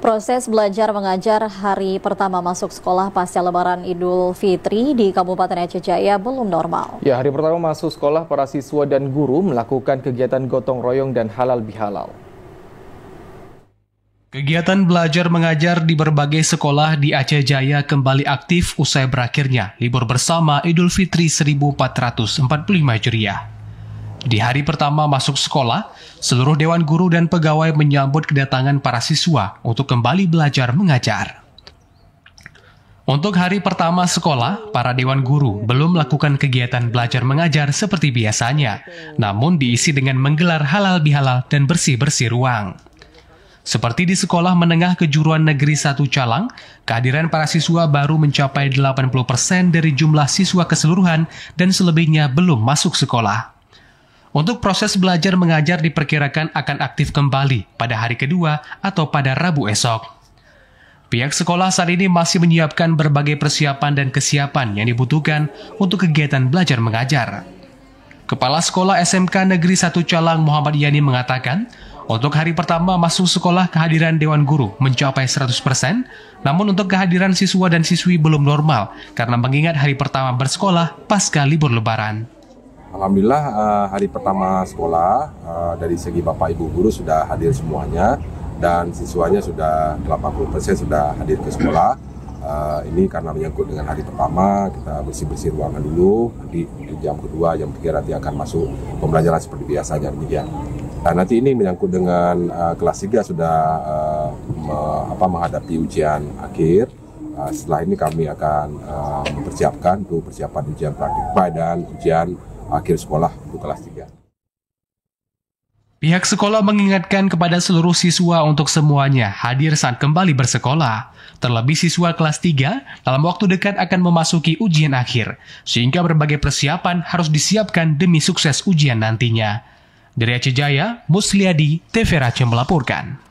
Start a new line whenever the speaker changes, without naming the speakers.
Proses belajar mengajar hari pertama masuk sekolah pasca Lebaran Idul Fitri di Kabupaten Aceh Jaya belum normal.
Ya, hari pertama masuk sekolah, para siswa dan guru melakukan kegiatan gotong royong dan halal bihalal.
Kegiatan belajar mengajar di berbagai sekolah di Aceh Jaya kembali aktif usai berakhirnya libur bersama Idul Fitri 1445 Hijriah. Di hari pertama masuk sekolah, seluruh Dewan Guru dan pegawai menyambut kedatangan para siswa untuk kembali belajar mengajar. Untuk hari pertama sekolah, para Dewan Guru belum melakukan kegiatan belajar mengajar seperti biasanya, namun diisi dengan menggelar halal bihalal dan bersih-bersih ruang. Seperti di Sekolah Menengah Kejuruan Negeri 1 Calang, kehadiran para siswa baru mencapai 80% dari jumlah siswa keseluruhan dan selebihnya belum masuk sekolah. Untuk proses belajar mengajar diperkirakan akan aktif kembali pada hari kedua atau pada Rabu esok. Pihak sekolah saat ini masih menyiapkan berbagai persiapan dan kesiapan yang dibutuhkan untuk kegiatan belajar mengajar. Kepala Sekolah SMK Negeri 1 Calang Muhammad Yani mengatakan, untuk hari pertama masuk sekolah kehadiran Dewan Guru mencapai 100%, namun untuk kehadiran siswa dan siswi belum normal karena mengingat hari pertama bersekolah pasca libur Lebaran.
Alhamdulillah hari pertama sekolah dari segi Bapak Ibu Guru sudah hadir semuanya dan siswanya sudah 80% sudah hadir ke sekolah. Ini karena menyangkut dengan hari pertama, kita bersih-bersih ruangan dulu, nanti di jam kedua, jam 3 nanti akan masuk pembelajaran seperti biasanya demikian. Nah, nanti ini menyangkut dengan kelas 3 sudah menghadapi ujian akhir. Setelah ini kami akan mempersiapkan untuk persiapan ujian praktik dan ujian akhir sekolah untuk kelas 3.
Pihak sekolah mengingatkan kepada seluruh siswa untuk semuanya hadir saat kembali bersekolah. Terlebih siswa kelas 3 dalam waktu dekat akan memasuki ujian akhir, sehingga berbagai persiapan harus disiapkan demi sukses ujian nantinya. Dari Aceh Jaya, Musliadi, TV Aceh melaporkan.